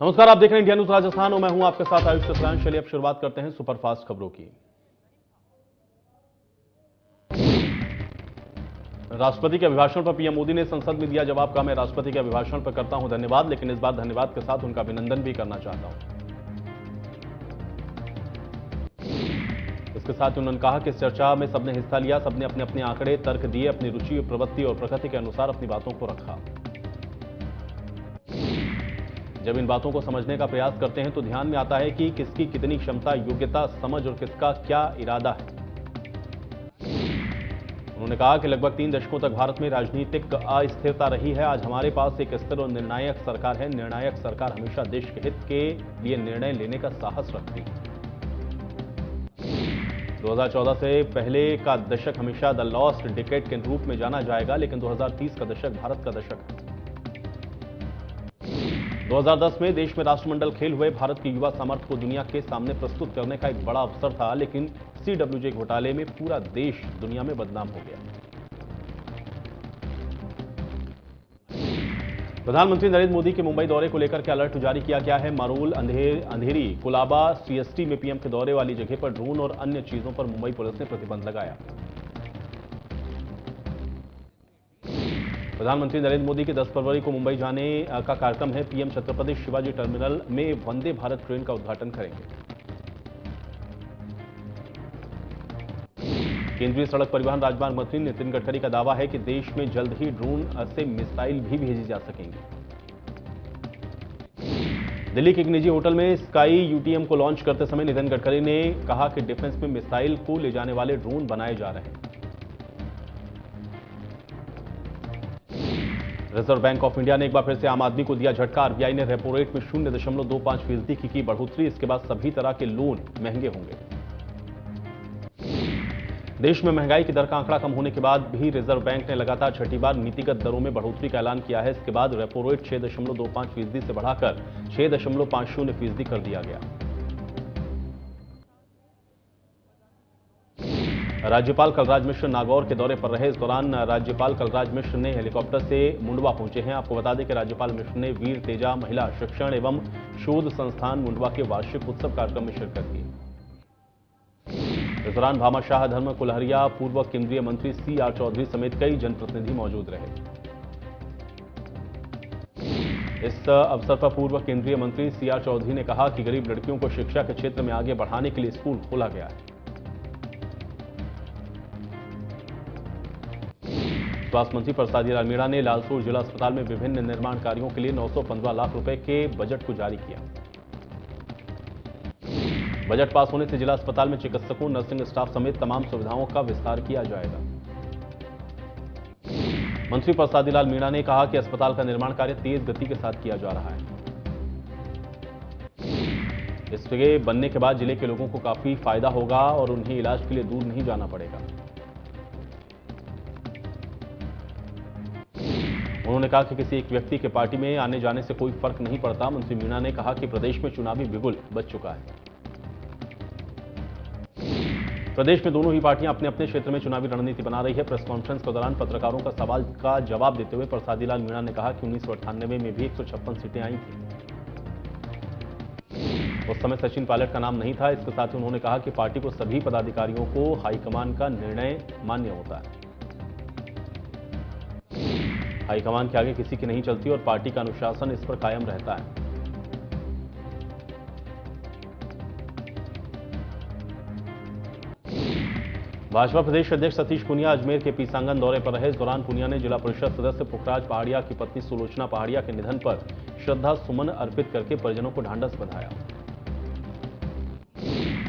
नमस्कार, आप देख रहे हैं इंडिया न्यूज राजस्थान और मैं हूं आपके साथ आयुष सतरांश। चलिए अब शुरुआत करते हैं सुपरफास्ट खबरों की। राष्ट्रपति के अभिभाषण पर पीएम मोदी ने संसद में दिया जवाब। कहा, मैं राष्ट्रपति के अभिभाषण पर करता हूं धन्यवाद, लेकिन इस बार धन्यवाद के साथ उनका अभिनंदन भी करना चाहता हूं। इसके साथ उन्होंने कहा कि इस चर्चा में सबने हिस्सा लिया, सबने अपने अपने आंकड़े, तर्क दिए, अपनी रुचि, प्रवृत्ति और प्रकृति के अनुसार अपनी बातों को रखा। जब इन बातों को समझने का प्रयास करते हैं तो ध्यान में आता है कि किसकी कितनी क्षमता, योग्यता, समझ और किसका क्या इरादा है। उन्होंने कहा कि लगभग 3 दशकों तक भारत में राजनीतिक अस्थिरता रही है। आज हमारे पास एक स्थिर और निर्णायक सरकार है। निर्णायक सरकार हमेशा देश के हित के लिए निर्णय लेने का साहस रखती है। 2014 से पहले का दशक हमेशा द लॉस्ट डिकेड के रूप में जाना जाएगा, लेकिन 2030 का दशक भारत का दशक है। 2010 में देश में राष्ट्रमंडल खेल हुए। भारत की युवा सामर्थ्य को दुनिया के सामने प्रस्तुत करने का एक बड़ा अवसर था, लेकिन सीडब्ल्यूजे घोटाले में पूरा देश दुनिया में बदनाम हो गया। प्रधानमंत्री नरेंद्र मोदी के मुंबई दौरे को लेकर के अलर्ट जारी किया गया है। मारूल, अंधेरी, कुलाबा, सीएसटी में पीएम के दौरे वाली जगह पर ड्रोन और अन्य चीजों पर मुंबई पुलिस ने प्रतिबंध लगाया। प्रधानमंत्री नरेंद्र मोदी के 10 फरवरी को मुंबई जाने का कार्यक्रम है। पीएम छत्रपति शिवाजी टर्मिनल में वंदे भारत ट्रेन का उद्घाटन करेंगे। केंद्रीय सड़क परिवहन राजमार्ग मंत्री नितिन गडकरी का दावा है कि देश में जल्द ही ड्रोन से मिसाइल भी भेजी जा सकेंगी। दिल्ली के एक निजी होटल में स्काई यूटीएम को लॉन्च करते समय नितिन गडकरी ने कहा कि डिफेंस में मिसाइल को ले जाने वाले ड्रोन बनाए जा रहे हैं। रिजर्व बैंक ऑफ इंडिया ने एक बार फिर से आम आदमी को दिया झटका। आरबीआई ने रेपो रेट में 0.25% की बढ़ोतरी। इसके बाद सभी तरह के लोन महंगे होंगे। देश में महंगाई की दर का आंकड़ा कम होने के बाद भी रिजर्व बैंक ने लगातार छठी बार नीतिगत दरों में बढ़ोतरी का ऐलान किया है। इसके बाद रेपो रेट 6.25% से बढ़ाकर 6.50% कर दिया गया। राज्यपाल कलराज मिश्र नागौर के दौरे पर रहे। इस दौरान राज्यपाल कलराज मिश्र ने हेलीकॉप्टर से मुंडवा पहुंचे हैं। आपको बता दें कि राज्यपाल मिश्र ने वीर तेजा महिला शिक्षण एवं शोध संस्थान मुंडवा के वार्षिक उत्सव कार्यक्रम में शिरकत की। इस दौरान भामाशाह धर्म कुलहरिया, पूर्व केंद्रीय मंत्री सीआर चौधरी समेत कई जनप्रतिनिधि मौजूद रहे। इस अवसर पर पूर्व केंद्रीय मंत्री सीआर चौधरी ने कहा कि गरीब लड़कियों को शिक्षा के क्षेत्र में आगे बढ़ाने के लिए स्कूल खोला गया है। स्वास्थ्य मंत्री प्रसादीलाल मीणा ने लालसोट जिला अस्पताल में विभिन्न निर्माण कार्यों के लिए 915 लाख रुपए के बजट को जारी किया। बजट पास होने से जिला अस्पताल में चिकित्सकों, नर्सिंग स्टाफ समेत तमाम सुविधाओं का विस्तार किया जाएगा। मंत्री प्रसादीलाल मीणा ने कहा कि अस्पताल का निर्माण कार्य तेज गति के साथ किया जा रहा है। इसके बनने के बाद जिले के लोगों को काफी फायदा होगा और उन्हें इलाज के लिए दूर नहीं जाना पड़ेगा। उन्होंने कहा कि किसी एक व्यक्ति के पार्टी में आने जाने से कोई फर्क नहीं पड़ता। मंत्री मीणा ने कहा कि प्रदेश में चुनावी बिगुल बज चुका है। प्रदेश में दोनों ही पार्टियां अपने अपने क्षेत्र में चुनावी रणनीति बना रही है। प्रेस कॉन्फ्रेंस के दौरान पत्रकारों का सवाल का जवाब देते हुए प्रसादीलाल मीणा ने कहा कि 1998 में भी 156 सीटें आई थी। उस समय सचिन पायलट का नाम नहीं था। इसके साथ ही उन्होंने कहा कि पार्टी को सभी पदाधिकारियों को हाईकमान का निर्णय मान्य होता है। हाईकमान के आगे किसी की नहीं चलती और पार्टी का अनुशासन इस पर कायम रहता है। भाजपा प्रदेश अध्यक्ष सतीश पूनिया अजमेर के पीसांगन दौरे पर रहे। इस दौरान पूनिया ने जिला परिषद सदस्य पुखराज पहाड़िया की पत्नी सुलोचना पहाड़िया के निधन पर श्रद्धा सुमन अर्पित करके परिजनों को ढांढस बंधाया।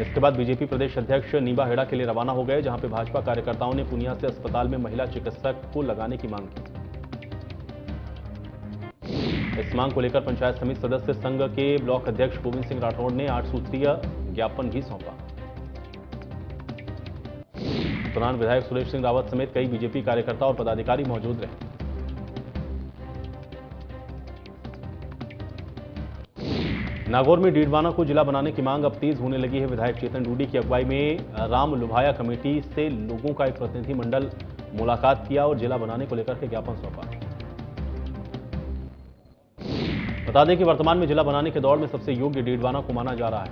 इसके बाद बीजेपी प्रदेश अध्यक्ष नीबा हेड़ा के लिए रवाना हो गए, जहां पर भाजपा कार्यकर्ताओं ने पूनिया से अस्पताल में महिला चिकित्सक को लगाने की मांग की। इस मांग को लेकर पंचायत समिति सदस्य संघ के ब्लॉक अध्यक्ष गोविंद सिंह राठौड़ ने 8 सूत्रीय ज्ञापन भी सौंपा। इस दौरान विधायक सुरेश सिंह रावत समेत कई बीजेपी कार्यकर्ता और पदाधिकारी मौजूद रहे। नागौर में डीडवाना को जिला बनाने की मांग अब तेज होने लगी है। विधायक चेतन डूडी की अगुवाई में राम लुभाया कमेटी से लोगों का एक प्रतिनिधिमंडल मुलाकात किया और जिला बनाने को लेकर के ज्ञापन सौंपा। बता दें कि वर्तमान में जिला बनाने के दौर में सबसे योग्य डीडवाना को माना जा रहा है।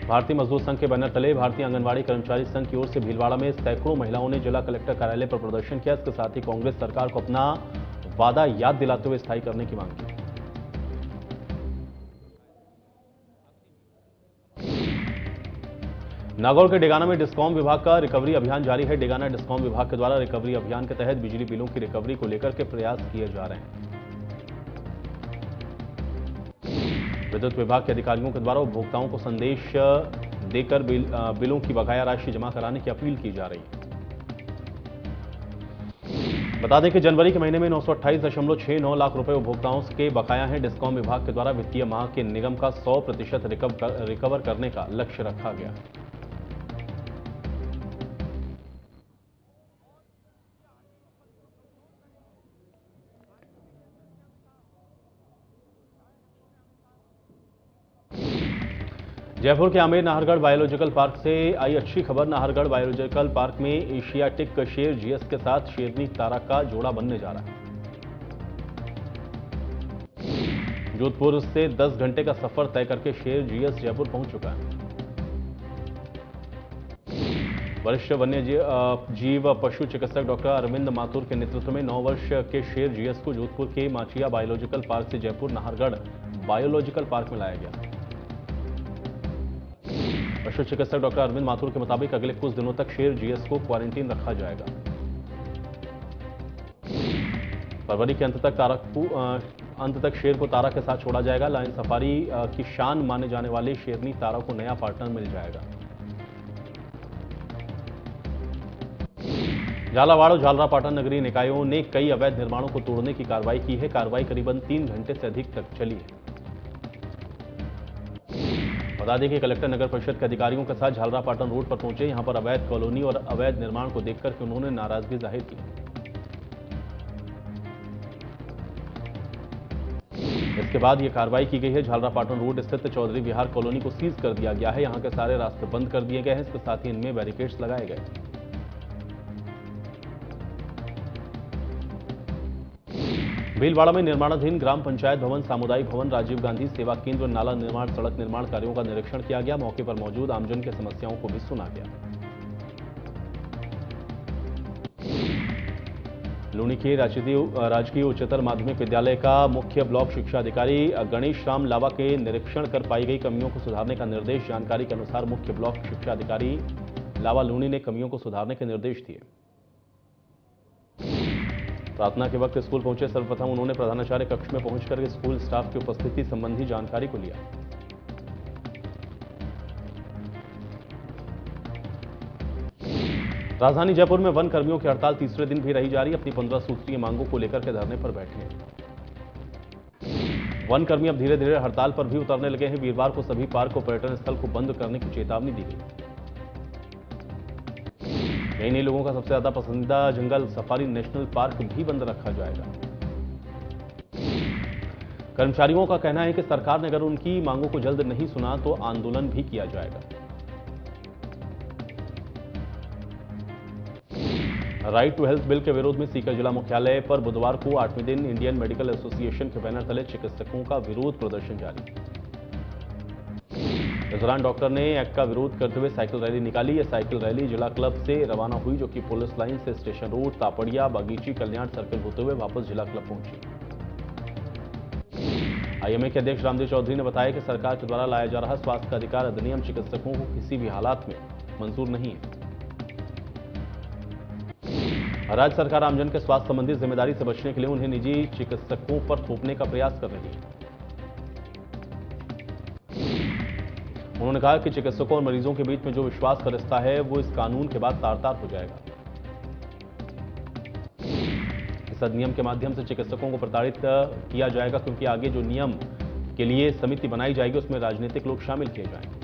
भारतीय मजदूर संघ के बैनर तले भारतीय आंगनबाड़ी कर्मचारी संघ की ओर से भीलवाड़ा में सैकड़ों महिलाओं ने जिला कलेक्टर कार्यालय पर प्रदर्शन किया। इसके साथ ही कांग्रेस सरकार को अपना वादा याद दिलाते हुए स्थायी करने की मांग की। नागौर के डेगाना में डिस्कॉम विभाग का रिकवरी अभियान जारी है। डेगाना डिस्कॉम विभाग के द्वारा रिकवरी अभियान के तहत बिजली बिलों की रिकवरी को लेकर के प्रयास किए जा रहे हैं। विद्युत विभाग के अधिकारियों के द्वारा उपभोक्ताओं को संदेश देकर बिलों की बकाया राशि जमा कराने की अपील की जा रही है। बता दें कि जनवरी के महीने में 928.69 लाख रुपए उपभोक्ताओं के बकाया हैं। डिस्कॉम विभाग के द्वारा वित्तीय माह के निगम का 100% रिकवर करने का लक्ष्य रखा गया। जयपुर के आमेर नाहरगढ़ बायोलॉजिकल पार्क से आई अच्छी खबर। नाहरगढ़ बायोलॉजिकल पार्क में एशियाटिक शेर जीएस के साथ शेरनी तारा का जोड़ा बनने जा रहा है। जोधपुर से 10 घंटे का सफर तय करके शेर जीएस जयपुर पहुंच चुका है। वरिष्ठ वन्य जीव पशु चिकित्सक डॉक्टर अरविंद माथुर के नेतृत्व में 9 वर्ष के शेर जीएस को जोधपुर के माचिया बायोलॉजिकल पार्क से जयपुर नाहरगढ़ बायोलॉजिकल पार्क में लाया गया। पशु चिकित्सक डॉक्टर अरविंद माथुर के मुताबिक अगले कुछ दिनों तक शेर जीएस को क्वारंटीन रखा जाएगा। फरवरी के अंत तक शेर को तारा के साथ छोड़ा जाएगा। लायन सफारी की शान माने जाने वाले शेरनी तारा को नया पार्टनर मिल जाएगा। झालावाड़ और झालरापाटन नगरीय निकायों ने कई अवैध निर्माणों को तोड़ने की कार्रवाई की है। कार्रवाई करीबन 3 घंटे से अधिक तक चली है। बता दें कि कलेक्टर नगर परिषद के अधिकारियों के साथ झालरापाटन रोड पर पहुंचे। यहां पर अवैध कॉलोनी और अवैध निर्माण को देखकर के उन्होंने नाराजगी जाहिर की। इसके बाद यह कार्रवाई की गई है। झालरापाटन रोड स्थित चौधरी विहार कॉलोनी को सीज कर दिया गया है। यहां के सारे रास्ते बंद कर दिए गए हैं। इसके साथ ही इनमें बैरिकेड्स लगाए गए। भीलवाड़ा में निर्माणाधीन ग्राम पंचायत भवन, सामुदायिक भवन, राजीव गांधी सेवा केंद्र, नाला निर्माण, सड़क निर्माण कार्यों का निरीक्षण किया गया। मौके पर मौजूद आमजन की समस्याओं को भी सुना गया। लूनी के राजकीय उच्चतर माध्यमिक विद्यालय का मुख्य ब्लॉक शिक्षा अधिकारी गणेश राम लावा के निरीक्षण कर पाई गई कमियों को सुधारने का निर्देश। जानकारी के अनुसार मुख्य ब्लॉक शिक्षा अधिकारी लावा लूनी ने कमियों को सुधारने के निर्देश दिए। प्रार्थना के वक्त स्कूल पहुंचे सर्वप्रथम उन्होंने प्रधानाचार्य कक्ष में पहुंचकर स्कूल स्टाफ की उपस्थिति संबंधी जानकारी को लिया। राजधानी जयपुर में वन कर्मियों की हड़ताल तीसरे दिन भी रही जारी। अपनी 15 सूत्रीय मांगों को लेकर के धरने पर बैठे हैं। वन कर्मी अब धीरे धीरे हड़ताल पर भी उतरने लगे हैं। वीरवार को सभी पार्क और पर्यटन स्थल को बंद करने की चेतावनी दी गई। नई लोगों का सबसे ज्यादा पसंदीदा जंगल सफारी नेशनल पार्क भी बंद रखा जाएगा। कर्मचारियों का कहना है कि सरकार ने अगर उनकी मांगों को जल्द नहीं सुना तो आंदोलन भी किया जाएगा। राइट टू हेल्थ बिल के विरोध में सीकर जिला मुख्यालय पर बुधवार को 8वें दिन इंडियन मेडिकल एसोसिएशन के बैनर तले चिकित्सकों का विरोध प्रदर्शन जारी। इस दौरान डॉक्टर ने एक्ट का विरोध करते हुए साइकिल रैली निकाली। यह साइकिल रैली जिला क्लब से रवाना हुई, जो कि पुलिस लाइन से स्टेशन रोड, तापड़िया, बागीची, कल्याण सर्कल होते हुए वापस जिला क्लब पहुंची। आईएमए के अध्यक्ष रामदेव चौधरी ने बताया कि सरकार के द्वारा लाया जा रहा स्वास्थ्य का अधिकार अधिनियम चिकित्सकों को किसी भी हालात में मंजूर नहीं है। राज्य सरकार आमजन के स्वास्थ्य संबंधी जिम्मेदारी से बचने के लिए उन्हें निजी चिकित्सकों पर थोपने का प्रयास कर रही है। उन्होंने कहा कि चिकित्सकों और मरीजों के बीच में जो विश्वास का रिश्ता है वो इस कानून के बाद तार-तार हो जाएगा। इस अधिनियम के माध्यम से चिकित्सकों को प्रताड़ित किया जाएगा, क्योंकि आगे जो नियम के लिए समिति बनाई जाएगी उसमें राजनीतिक लोग शामिल किए जाएंगे।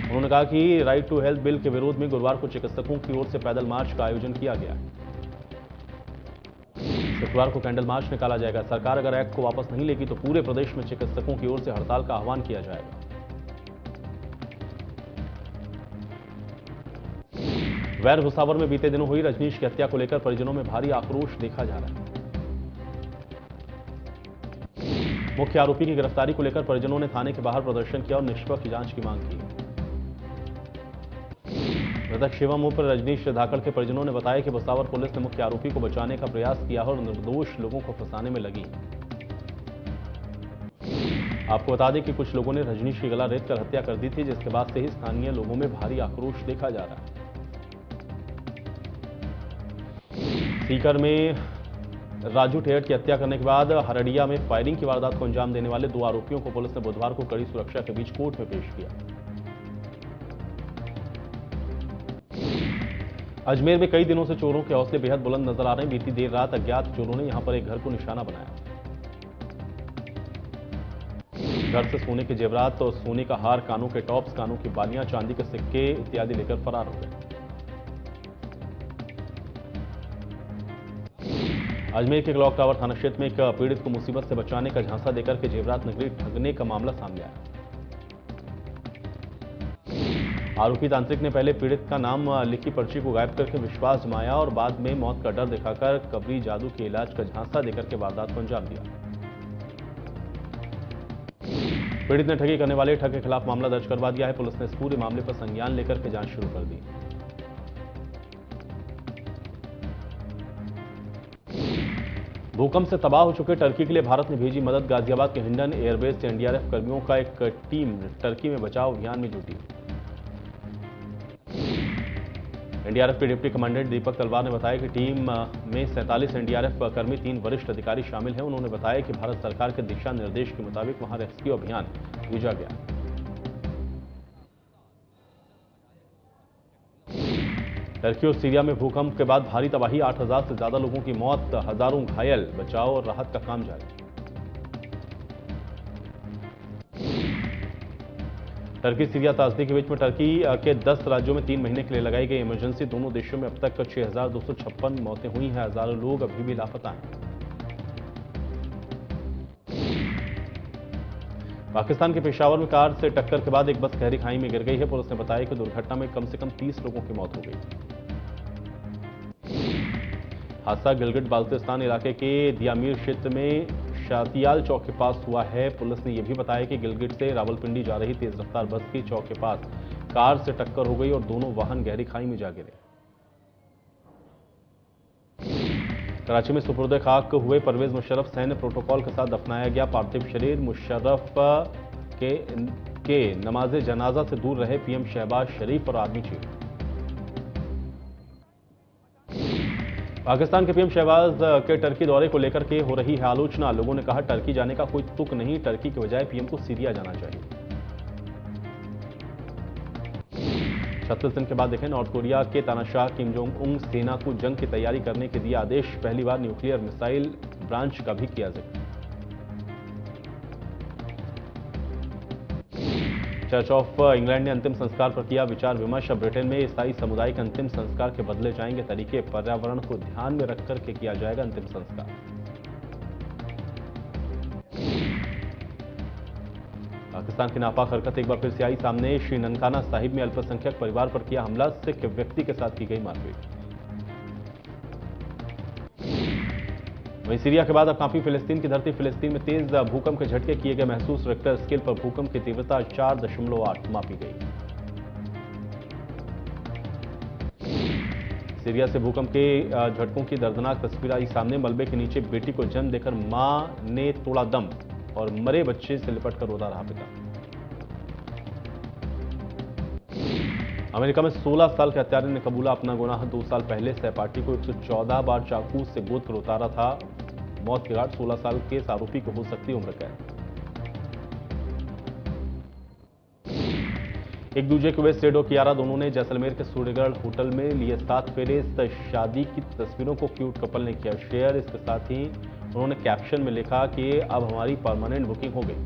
उन्होंने कहा कि राइट टू हेल्थ बिल के विरोध में गुरुवार को चिकित्सकों की ओर से पैदल मार्च का आयोजन किया गया है। शुक्रवार को कैंडल मार्च निकाला जाएगा। सरकार अगर एक्ट को वापस नहीं लेगी तो पूरे प्रदेश में चिकित्सकों की ओर से हड़ताल का आह्वान किया जाएगा। वैर भुसावर में बीते दिनों हुई रजनीश की हत्या को लेकर परिजनों में भारी आक्रोश देखा जा रहा है। मुख्य आरोपी की गिरफ्तारी को लेकर परिजनों ने थाने के बाहर प्रदर्शन किया और निष्पक्ष जांच की मांग की। मृतक शिवम उर्फ रजनीश धाकड़ के परिजनों ने बताया कि भुसावर पुलिस ने मुख्य आरोपी को बचाने का प्रयास किया और निर्दोष लोगों को फंसाने में लगी। आपको बता दें कि कुछ लोगों ने रजनीश की गला रेत कर हत्या कर दी थी, जिसके बाद से ही स्थानीय लोगों में भारी आक्रोश देखा जा रहा है। सीकर में राजू ठेहट की हत्या करने के बाद हरडिया में फायरिंग की वारदात को अंजाम देने वाले 2 आरोपियों को पुलिस ने बुधवार को कड़ी सुरक्षा के बीच कोर्ट में पेश किया। अजमेर में कई दिनों से चोरों के हौसले बेहद बुलंद नजर आ रहे हैं। बीती देर रात अज्ञात चोरों ने यहां पर एक घर को निशाना बनाया। घर से सोने के जेवरात और सोने का हार, कानों के टॉप्स, कानों की बालियां, चांदी के सिक्के इत्यादि लेकर फरार हो गए। अजमेर के क्लॉक टावर थाना क्षेत्र में एक पीड़ित को मुसीबत से बचाने का झांसा देकर के जेवरात नगरी ठगने का मामला सामने आया। आरोपी तांत्रिक ने पहले पीड़ित का नाम लिखी पर्ची को गायब करके विश्वास जमाया और बाद में मौत का डर दिखाकर कबरी जादू के इलाज का झांसा देकर के वारदात को अंजाम दिया। पीड़ित ने ठगी करने वाले ठग के खिलाफ मामला दर्ज करवा दिया है। पुलिस ने इस पूरे मामले पर संज्ञान लेकर के जांच शुरू कर दी। भूकंप से तबाह हो चुके टर्की के लिए भारत ने भेजी मदद। गाजियाबाद के हिंडन एयरबेस से एनडीआरएफ कर्मियों का एक टीम टर्की में बचाव अभियान में जुटी। एनडीआरएफ के डिप्टी कमांडेंट दीपक तलवार ने बताया कि टीम में 47 एनडीआरएफ कर्मी, 3 वरिष्ठ अधिकारी शामिल हैं। उन्होंने बताया कि भारत सरकार के दिशा निर्देश के मुताबिक वहां रेस्क्यू अभियान भेजा गया। टर्की और सीरिया में भूकंप के बाद भारी तबाही, 8000 से ज्यादा लोगों की मौत, हजारों घायल, बचाव और राहत का काम जारी। टर्की सीरिया त्रासदी के बीच में टर्की के 10 राज्यों में 3 महीने के लिए लगाई गई इमरजेंसी। दोनों देशों में अब तक 6256 मौतें हुई हैं। हजारों लोग अभी भी लापता हैं। पाकिस्तान के पेशावर में कार से टक्कर के बाद एक बस गहरी खाई में गिर गई है। पुलिस ने बताया कि दुर्घटना में कम से कम 30 लोगों की मौत हो गई। हादसा गिलगिट बाल्टिस्तान इलाके के दियामीर क्षेत्र में शातियाल चौक के पास हुआ है। पुलिस ने यह भी बताया कि गिलगिट से रावलपिंडी जा रही तेज रफ्तार बस की चौक के पास कार से टक्कर हो गई और दोनों वाहन गहरी खाई में जा गिरे। कराची में सुपुर्द खाक हुए परवेज मुशर्रफ सैन्य प्रोटोकॉल के साथ दफनाया गया। पार्थिव शरीर मुशर्रफ के नमाज जनाजा से दूर रहे पीएम शहबाज शरीफ और आर्मी चीफ। पाकिस्तान के पीएम शहबाज के टर्की दौरे को लेकर के हो रही है आलोचना। लोगों ने कहा टर्की जाने का कोई तुक नहीं, टर्की के बजाय पीएम को सीरिया जाना चाहिए। 36 दिन के बाद देखें, नॉर्थ कोरिया के तानाशाह किम जोंग उंग सेना को जंग की तैयारी करने के दिए आदेश। पहली बार न्यूक्लियर मिसाइल ब्रांच का भी किया जिक्र। चर्च ऑफ इंग्लैंड ने अंतिम संस्कार पर किया विचार विमर्श। ब्रिटेन में ईसाई समुदाय के अंतिम संस्कार के बदले जाएंगे तरीके। पर्यावरण को ध्यान में रखकर के किया जाएगा अंतिम संस्कार। पाकिस्तान की नापाक हरकत एक बार फिर से आई सामने। श्री ननकाना साहिब में अल्पसंख्यक परिवार पर किया हमला, सिख व्यक्ति के साथ की गई मारपीट। वहीं सीरिया के बाद अब कांपी फिलिस्तीन की धरती। फिलिस्तीन में तेज भूकंप के झटके किए गए महसूस। रिक्टर स्केल पर भूकंप की तीव्रता 4.8 मापी गई। सीरिया से भूकंप के झटकों की दर्दनाक तस्वीर आई सामने। मलबे के नीचे बेटी को जन्म देकर मां ने तोड़ा दम और मरे बच्चे से लिपटकर रोता रहा पिता। अमेरिका में 16 साल के हत्यारे ने कबूला अपना गुनाह। 2 साल पहले सहपाठी को 114 बार चाकू से गोद कर उतारा था मौत के घाट। 16 साल के इस आरोपी को हो सकती उम्र कैद। एक दूजे के वे सेडो कियारा दोनों ने जैसलमेर के सूर्यगढ़ होटल में लिए 7 फेरे। इस शादी की तस्वीरों को क्यूट कपल ने किया शेयर। इसके साथ ही उन्होंने कैप्शन में लिखा कि अब हमारी परमानेंट बुकिंग हो गई।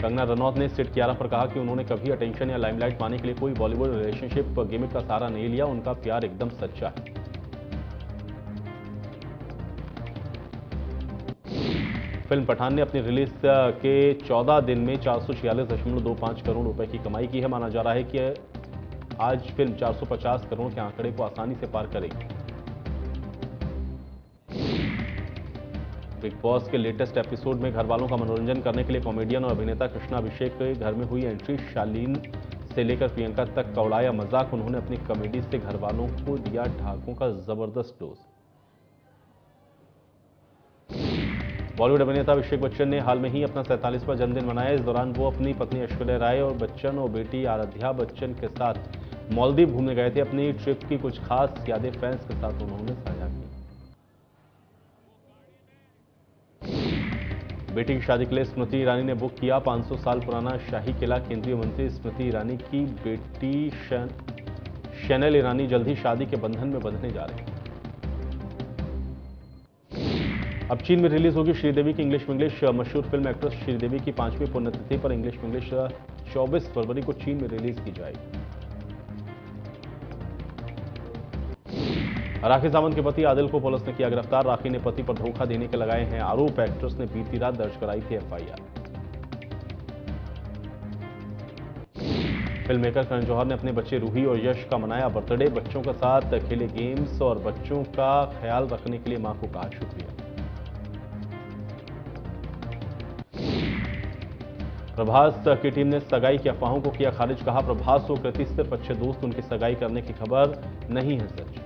कंगना रनौत ने सिड कियारा पर कहा कि उन्होंने कभी अटेंशन या लाइमलाइट पाने के लिए कोई बॉलीवुड रिलेशनशिप गिमिक का सहारा नहीं लिया। उनका प्यार एकदम सच्चा है। फिल्म पठान ने अपनी रिलीज के 14 दिन में 446.25 करोड़ रुपए की कमाई की है। माना जा रहा है कि आज फिल्म 450 करोड़ के आंकड़े को आसानी से पार करेगी। बिग बॉस के लेटेस्ट एपिसोड में घर वालों का मनोरंजन करने के लिए कॉमेडियन और अभिनेता कृष्णा अभिषेक के घर में हुई एंट्री। शालीन से लेकर प्रियंका तक का उड़ाया मजाक। उन्होंने अपनी कॉमेडी से घर वालों को दिया ढाकों का जबरदस्त डोज। बॉलीवुड अभिनेता अभिषेक बच्चन ने हाल में ही अपना 47वां जन्मदिन मनाया। इस दौरान वो अपनी पत्नी ऐश्वर्या राय और बच्चन और बेटी आराध्या बच्चन के साथ मालदीव घूमने गए थे। अपनी ट्रिप की कुछ खास यादें फैंस के साथ उन्होंने साझा की। बेटी की शादी के लिए स्मृति ईरानी ने बुक किया 500 साल पुराना शाही किला। केंद्रीय मंत्री स्मृति ईरानी की बेटी शैनल ईरानी जल्द ही शादी के बंधन में बंधने जा रही हैं। अब चीन में रिलीज होगी श्रीदेवी की इंग्लिश विंग्लिश। मशहूर फिल्म एक्ट्रेस श्रीदेवी की 5वीं पुण्यतिथि पर इंग्लिश विंग्लिश 24 फरवरी को चीन में रिलीज की जाएगी। राखी सावंत के पति आदिल को पुलिस ने किया गिरफ्तार। राखी ने पति पर धोखा देने के लगाए हैं आरोप। एक्ट्रेस ने बीती रात दर्ज कराई थी FIR. Film maker Karan Johar ने अपने बच्चे रूही और यश का मनाया बर्थडे। बच्चों के साथ खेले गेम्स और बच्चों का ख्याल रखने के लिए मां को कहा शुक्रिया। प्रभास की टीम ने सगाई की अफवाहों को किया खारिज। कहा प्रभास और कृति सिर्फ अच्छे दोस्त, उनकी सगाई करने की खबर नहीं है सच।